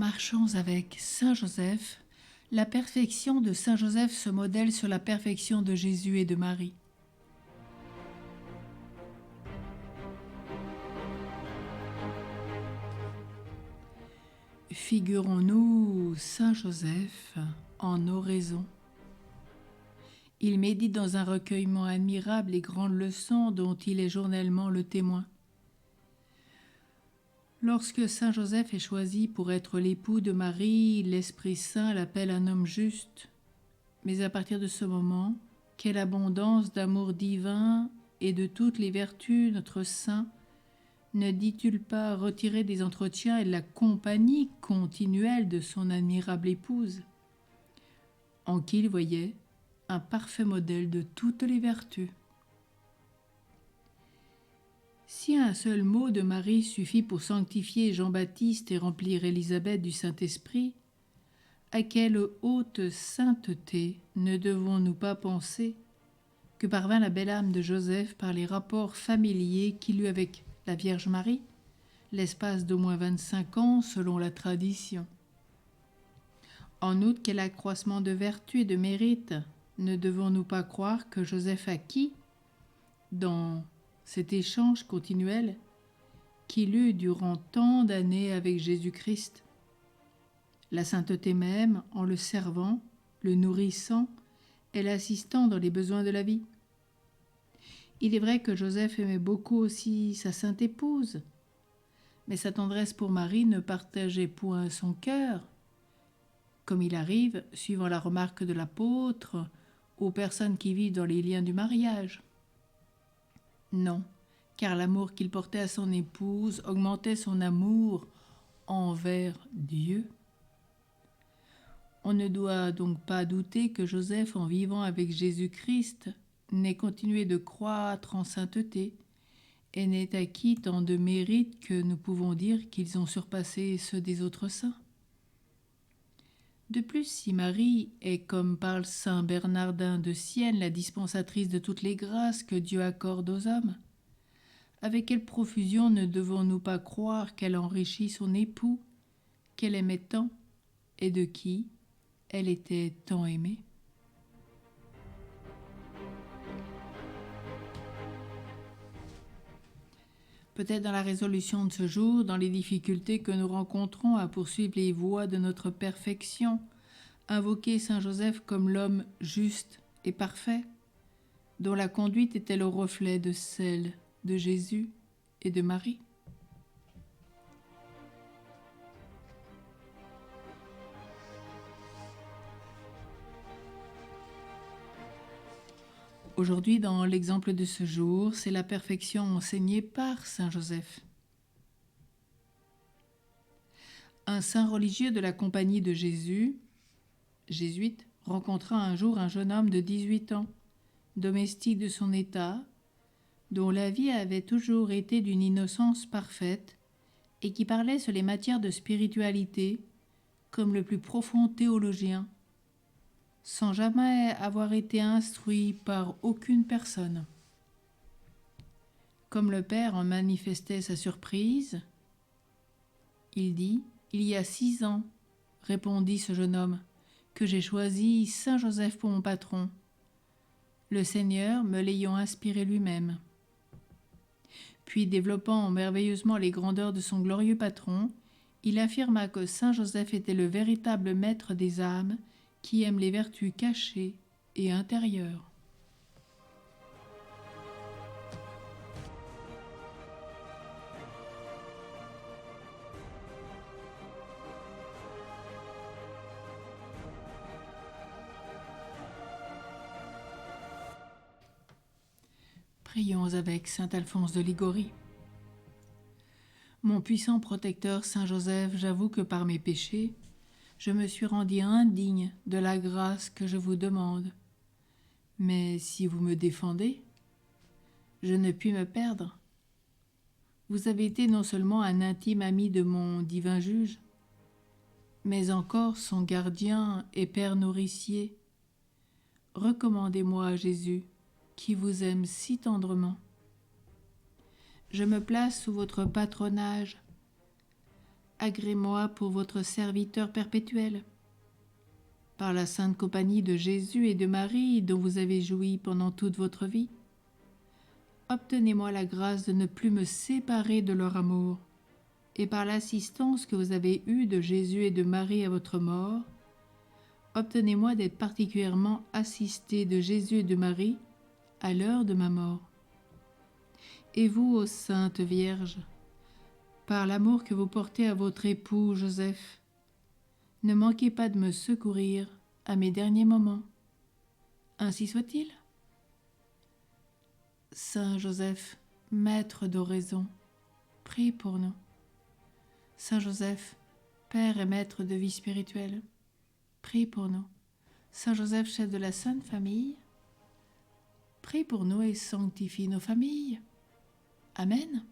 Marchons avec Saint Joseph. La perfection de Saint Joseph se modèle sur la perfection de Jésus et de Marie. Figurons-nous Saint Joseph en oraison. Il médite dans un recueillement admirable les grandes leçons dont il est journellement le témoin. Lorsque Saint Joseph est choisi pour être l'époux de Marie, l'Esprit Saint l'appelle un homme juste. Mais à partir de ce moment, quelle abondance d'amour divin et de toutes les vertus notre Saint ne dit-il pas retirer des entretiens et de la compagnie continuelle de son admirable épouse, en qui il voyait un parfait modèle de toutes les vertus. Si un seul mot de Marie suffit pour sanctifier Jean-Baptiste et remplir Élisabeth du Saint-Esprit, à quelle haute sainteté ne devons-nous pas penser que parvint la belle âme de Joseph par les rapports familiers qu'il eut avec la Vierge Marie, l'espace d'au moins 25 ans selon la tradition. En outre, quel accroissement de vertu et de mérite ne devons-nous pas croire que Joseph acquit dans cet échange continuel qu'il eut durant tant d'années avec Jésus-Christ. La sainteté même, en le servant, le nourrissant et l'assistant dans les besoins de la vie. Il est vrai que Joseph aimait beaucoup aussi sa sainte épouse, mais sa tendresse pour Marie ne partageait point son cœur, comme il arrive, suivant la remarque de l'apôtre, aux personnes qui vivent dans les liens du mariage. Non, car l'amour qu'il portait à son épouse augmentait son amour envers Dieu. On ne doit donc pas douter que Joseph, en vivant avec Jésus-Christ, n'ait continué de croître en sainteté et n'ait acquis tant de mérites que nous pouvons dire qu'ils ont surpassé ceux des autres saints. De plus, si Marie est, comme parle saint Bernardin de Sienne, la dispensatrice de toutes les grâces que Dieu accorde aux hommes, avec quelle profusion ne devons-nous pas croire qu'elle enrichit son époux, qu'elle aimait tant, et de qui elle était tant aimée. Peut-être dans la résolution de ce jour, dans les difficultés que nous rencontrons à poursuivre les voies de notre perfection, invoquer Saint Joseph comme l'homme juste et parfait, dont la conduite était le reflet de celle de Jésus et de Marie. Aujourd'hui, dans l'exemple de ce jour, c'est la perfection enseignée par Saint Joseph. Un saint religieux de la Compagnie de Jésus, jésuite, rencontra un jour un jeune homme de 18 ans, domestique de son état, dont la vie avait toujours été d'une innocence parfaite et qui parlait sur les matières de spiritualité comme le plus profond théologien, sans jamais avoir été instruit par aucune personne. Comme le père en manifestait sa surprise, il dit « Il y a 6 ans, répondit ce jeune homme, que j'ai choisi Saint Joseph pour mon patron, le Seigneur me l'ayant inspiré lui-même. » Puis, développant merveilleusement les grandeurs de son glorieux patron, il affirma que Saint Joseph était le véritable maître des âmes qui aime les vertus cachées et intérieures. Prions avec saint Alphonse de Ligorie. Mon puissant protecteur Saint Joseph, j'avoue que par mes péchés, je me suis rendu indigne de la grâce que je vous demande. Mais si vous me défendez, je ne puis me perdre. Vous avez été non seulement un intime ami de mon divin juge, mais encore son gardien et père nourricier. Recommandez-moi à Jésus, qui vous aime si tendrement. Je me place sous votre patronage. agréez-moi pour votre serviteur perpétuel. Par la sainte compagnie de Jésus et de Marie, dont vous avez joui pendant toute votre vie, obtenez-moi la grâce de ne plus me séparer de leur amour, et par l'assistance que vous avez eue de Jésus et de Marie à votre mort, obtenez-moi d'être particulièrement assisté de Jésus et de Marie à l'heure de ma mort. Et vous, ô Sainte Vierge, par l'amour que vous portez à votre époux Joseph, ne manquez pas de me secourir à mes derniers moments. Ainsi soit-il. Saint Joseph, maître d'oraison, prie pour nous. Saint Joseph, Père et maître de vie spirituelle, prie pour nous. Saint Joseph, chef de la Sainte Famille, prie pour nous et sanctifie nos familles. Amen.